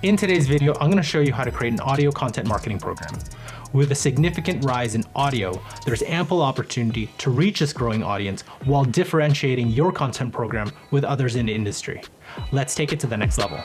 In today's video, I'm going to show you how to create an audio content marketing program. With a significant rise in audio, there's ample opportunity to reach this growing audience while differentiating your content program with others in the industry. Let's take it to the next level.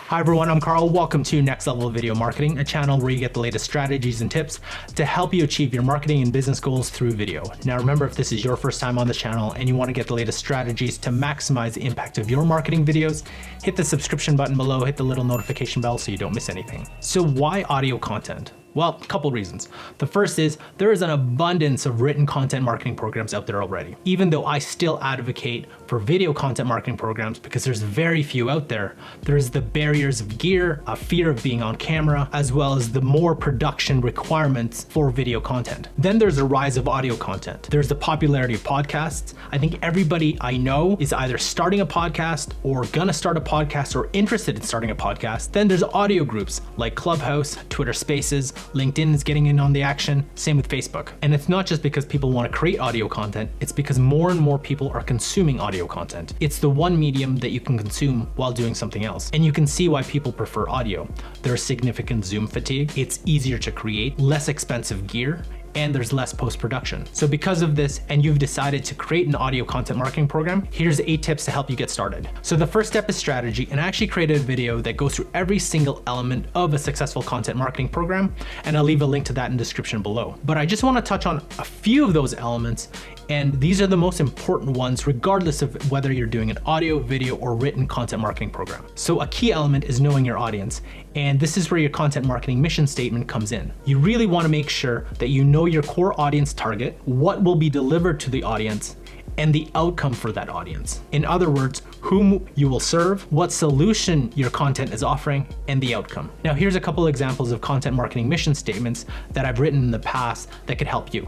Hi everyone, I'm Carl. Welcome to Next Level Video Marketing, a channel where you get the latest strategies and tips to help you achieve your marketing and business goals through video. Now remember, if this is your first time on the channel and you want to get the latest strategies to maximize the impact of your marketing videos, hit the subscription button below, hit the little notification bell so you don't miss anything. So why audio content? Well, a couple reasons. The first is there is an abundance of written content marketing programs out there already. Even though I still advocate for video content marketing programs because there's very few out there, there's the barriers of gear, a fear of being on camera, as well as the more production requirements for video content. Then there's a rise of audio content. There's the popularity of podcasts. I think everybody I know is either starting a podcast or gonna start a podcast or interested in starting a podcast. Then there's audio groups like Clubhouse, Twitter Spaces, LinkedIn is getting in on the action, same with Facebook. And it's not just because people want to create audio content, it's because more and more people are consuming audio content. It's the one medium that you can consume while doing something else. And you can see why people prefer audio. There's significant Zoom fatigue, it's easier to create, less expensive gear, and there's less post-production. So because of this, and you've decided to create an audio content marketing program, here's 8 tips to help you get started. So the first step is strategy, and I actually created a video that goes through every single element of a successful content marketing program, and I'll leave a link to that in the description below. But I just wanna touch on a few of those elements, and these are the most important ones regardless of whether you're doing an audio, video, or written content marketing program. So a key element is knowing your audience, and this is where your content marketing mission statement comes in. You really wanna make sure that you know your core audience target, what will be delivered to the audience, and the outcome for that audience. In other words, whom you will serve, what solution your content is offering, and the outcome. Now here's a couple examples of content marketing mission statements that I've written in the past that could help you.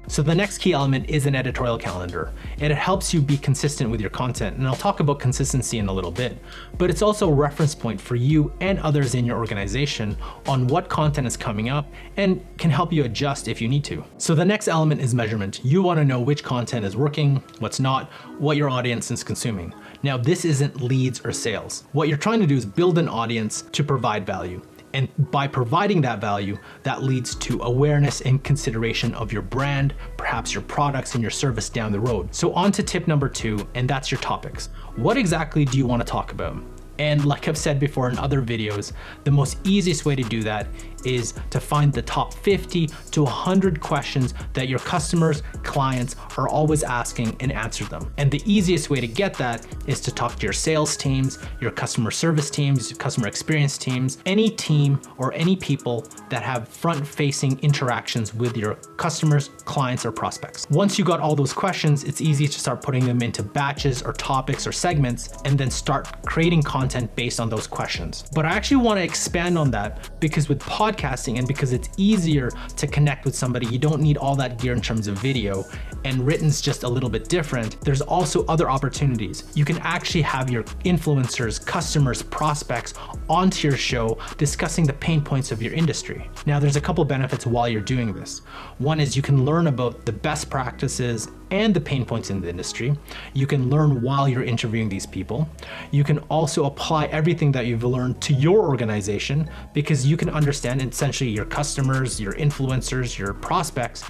So the next key element is an editorial calendar, and it helps you be consistent with your content. And I'll talk about consistency in a little bit, but it's also a reference point for you and others in your organization on what content is coming up and can help you adjust if you need to. So the next element is measurement. You want to know which content is working, what's not, what your audience is consuming. Now, this isn't leads or sales. What you're trying to do is build an audience to provide value. And by providing that value, that leads to awareness and consideration of your brand, perhaps your products and your service down the road. So on to tip number 2, and that's your topics. What exactly do you want to talk about? And like I've said before in other videos, the most easiest way to do that is to find the top 50 to 100 questions that your customers, clients are always asking and answer them. And the easiest way to get that is to talk to your sales teams, your customer service teams, customer experience teams, any team or any people that have front-facing interactions with your customers, clients, or prospects. Once you got all those questions, it's easy to start putting them into batches or topics or segments and then start creating content based on those questions. But I actually want to expand on that because with podcasting and because it's easier to connect with somebody, you don't need all that gear in terms of video, and written's just a little bit different. There's also other opportunities. You can actually have your influencers, customers, prospects onto your show discussing the pain points of your industry. Now there's a couple benefits while you're doing this. One is you can learn about the best practices and the pain points in the industry. You can learn while you're interviewing these people. You can also apply everything that you've learned to your organization because you can understand essentially your customers, your influencers, your prospects.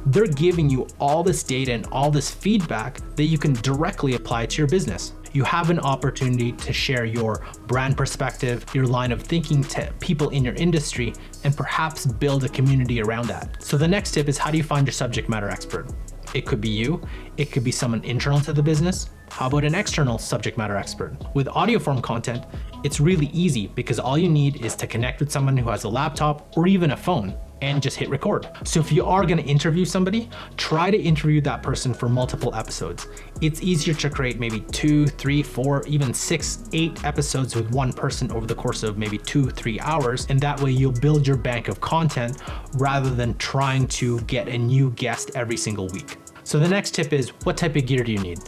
They're giving you all this data and all this feedback that you can directly apply to your business. You have an opportunity to share your brand perspective, your line of thinking to people in your industry, and perhaps build a community around that. So the next tip is, how do you find your subject matter expert? It could be you, it could be someone internal to the business. How about an external subject matter expert? With audio form content, it's really easy because all you need is to connect with someone who has a laptop or even a phone and just hit record. So if you are gonna interview somebody, try to interview that person for multiple episodes. It's easier to create maybe 2, 3, 4, even 6, 8 episodes with one person over the course of maybe 2-3 hours. And that way you'll build your bank of content rather than trying to get a new guest every single week. So the next tip is, what type of gear do you need?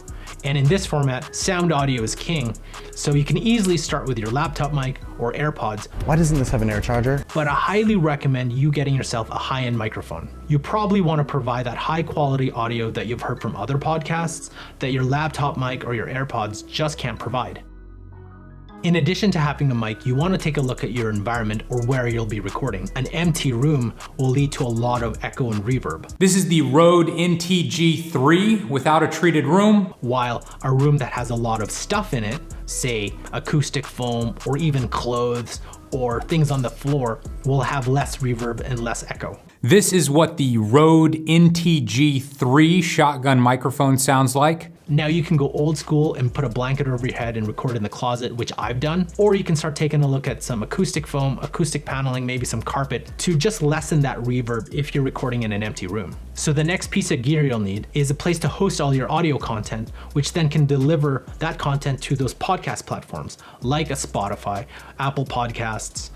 And in this format, sound audio is king, so you can easily start with your laptop mic or AirPods. Why doesn't this have an air charger? But I highly recommend you getting yourself a high-end microphone. You probably want to provide that high quality audio that you've heard from other podcasts that your laptop mic or your AirPods just can't provide. In addition to having a mic, you want to take a look at your environment or where you'll be recording. An empty room will lead to a lot of echo and reverb. This is the Rode NTG3 without a treated room. While a room that has a lot of stuff in it, say acoustic foam or even clothes or things on the floor, will have less reverb and less echo. This is what the Rode NTG3 shotgun microphone sounds like. Now you can go old school and put a blanket over your head and record in the closet, which I've done, or you can start taking a look at some acoustic foam, acoustic paneling, maybe some carpet to just lessen that reverb if you're recording in an empty room. So the next piece of gear you'll need is a place to host all your audio content, which then can deliver that content to those podcast platforms like a Spotify, Apple Podcasts,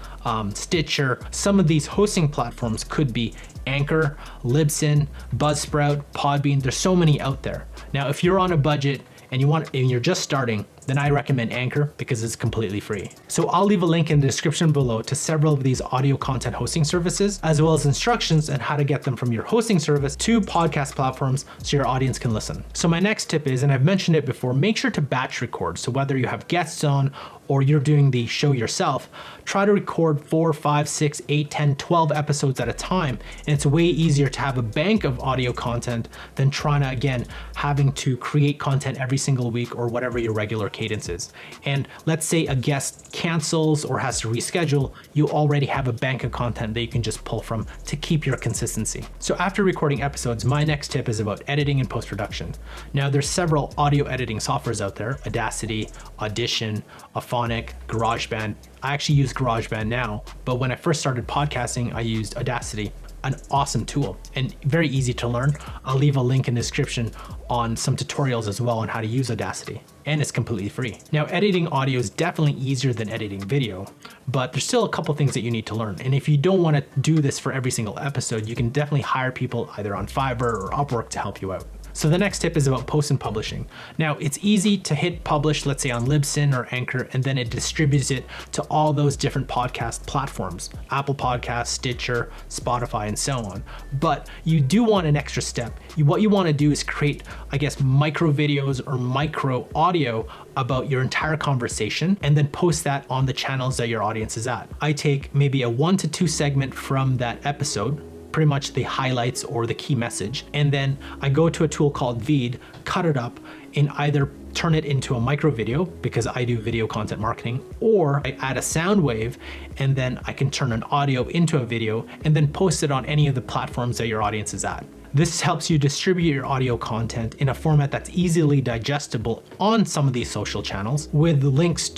Stitcher. Some of these hosting platforms could be Anchor, Libsyn, Buzzsprout, Podbean. There's so many out there. Now, if you're on a budget and you're just starting, then I recommend Anchor because it's completely free. So I'll leave a link in the description below to several of these audio content hosting services, as well as instructions on how to get them from your hosting service to podcast platforms so your audience can listen. So my next tip is, and I've mentioned it before, make sure to batch record. So whether you have guests on or you're doing the show yourself, try to record 4, 5, 6, 8, 10, 12 episodes at a time. And it's way easier to have a bank of audio content than trying to, again, having to create content every single week or whatever your regular cadence is. And let's say a guest cancels or has to reschedule, you already have a bank of content that you can just pull from to keep your consistency. So after recording episodes, my next tip is about editing and post-production. Now there's several audio editing softwares out there: Audacity, Audition, Auphonic, GarageBand. I actually use GarageBand now, but when I first started podcasting, I used Audacity. An awesome tool and very easy to learn. I'll leave a link in the description on some tutorials as well on how to use Audacity, and it's completely free. Now, editing audio is definitely easier than editing video, but there's still a couple things that you need to learn. And if you don't want to do this for every single episode, you can definitely hire people either on Fiverr or Upwork to help you out. So the next tip is about post and publishing. Now it's easy to hit publish, let's say on Libsyn or Anchor, and then it distributes it to all those different podcast platforms, Apple Podcasts, Stitcher, Spotify, and so on. But you do want an extra step. What you want to do is create, I guess, micro videos or micro audio about your entire conversation and then post that on the channels that your audience is at. I take maybe a 1 to 2 segment from that episode, pretty much the highlights or the key message. And then I go to a tool called Veed, cut it up, and either turn it into a micro video because I do video content marketing, or I add a sound wave and then I can turn an audio into a video and then post it on any of the platforms that your audience is at. This helps you distribute your audio content in a format that's easily digestible on some of these social channels with links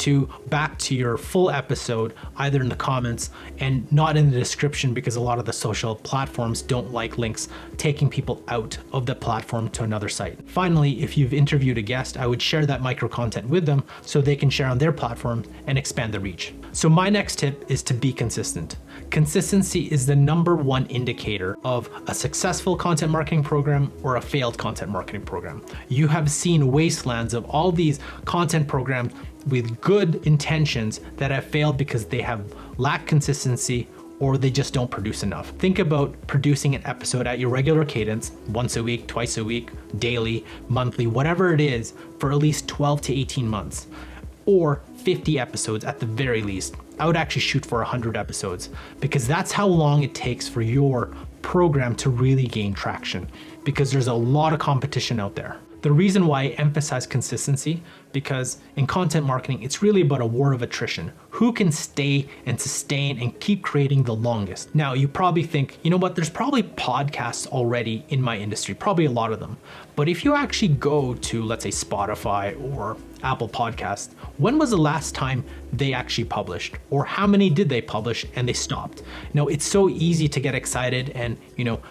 back to your full episode, either in the comments and not in the description, because a lot of the social platforms don't like links taking people out of the platform to another site. Finally, if you've interviewed a guest, I would share that micro content with them so they can share on their platform and expand the reach. So my next tip is to be consistent. Consistency is the #1 indicator of a successful content marketing program or a failed content marketing program. You have seen wastelands of all these content programs with good intentions that have failed because they have lacked consistency or they just don't produce enough. Think about producing an episode at your regular cadence, once a week, twice a week, daily, monthly, whatever it is, for at least 12 to 18 months, or 50 episodes at the very least. I would actually shoot for 100 episodes because that's how long it takes for your program to really gain traction, because there's a lot of competition out there. The reason why I emphasize consistency, because in content marketing, it's really about a war of attrition. Who can stay and sustain and keep creating the longest? Now, you probably think, you know what, there's probably podcasts already in my industry, probably a lot of them. But if you actually go to, let's say, Spotify or Apple Podcasts, when was the last time they actually published? Or how many did they publish and they stopped? Now, it's so easy to get excited and,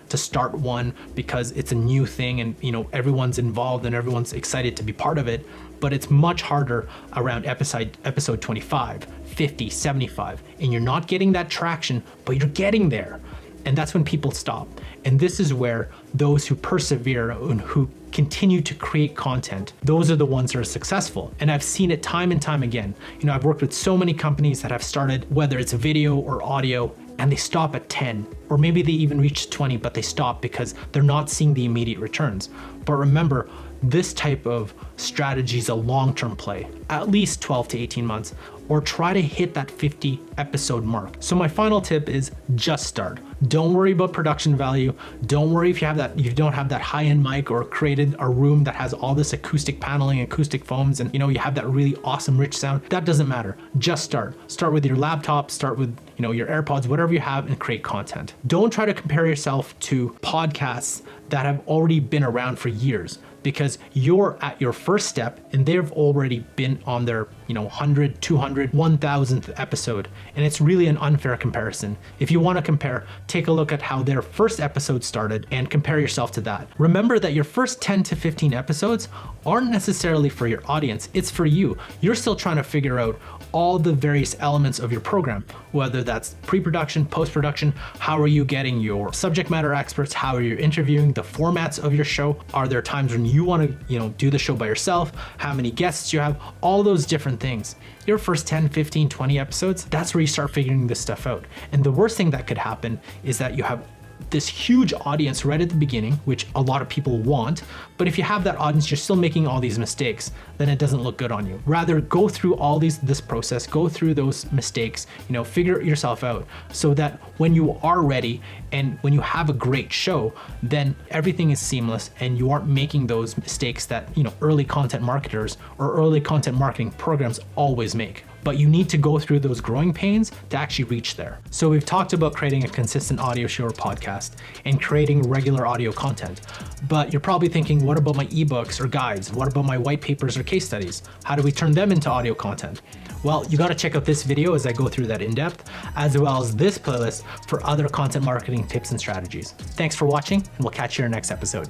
to start one because it's a new thing and, everyone's involved and everyone's excited to be part of it. But it's much harder around episode 25, 50, 75, and you're not getting that traction, but you're getting there. And that's when people stop. And this is where those who persevere and who continue to create content, those are the ones that are successful. And I've seen it time and time again. You know, I've worked with so many companies that have started, whether it's video or audio, and they stop at 10, or maybe they even reach 20, but they stop because they're not seeing the immediate returns. But remember, this type of strategy is a long-term play, at least 12 to 18 months, or try to hit that 50 episode mark. So my final tip is just start. Don't worry about production value. Don't worry if you don't have that high-end mic or created a room that has all this acoustic paneling, acoustic foams, and you have that really awesome rich sound. That doesn't matter. Just start. Start with your laptop, start with your AirPods, whatever you have, and create content. Don't try to compare yourself to podcasts that have already been around for years, because you're at your first step and they've already been on their 100, 200, 1000th episode. And it's really an unfair comparison. If you want to compare, take a look at how their first episode started and compare yourself to that. Remember that your first 10 to 15 episodes aren't necessarily for your audience, it's for you. You're still trying to figure out all the various elements of your program, whether that's pre-production, post-production, how are you getting your subject matter experts, how are you interviewing, the formats of your show, are there times when you want to do the show by yourself, how many guests you have, all those different things. Your first 10, 15, 20 episodes, that's where you start figuring this stuff out. And the worst thing that could happen is that you have this huge audience right at the beginning, which a lot of people want, but if you have that audience, you're still making all these mistakes, then it doesn't look good on you. Rather, go through this process, go through those mistakes, figure yourself out, so that when you are ready and when you have a great show, then everything is seamless and you aren't making those mistakes that early content marketers or early content marketing programs always make. But you need to go through those growing pains to actually reach there. So we've talked about creating a consistent audio show or podcast and creating regular audio content. But you're probably thinking, what about my ebooks or guides? What about my white papers or case studies? How do we turn them into audio content? Well, you gotta check out this video as I go through that in depth, as well as this playlist for other content marketing tips and strategies. Thanks for watching, and we'll catch you in our next episode.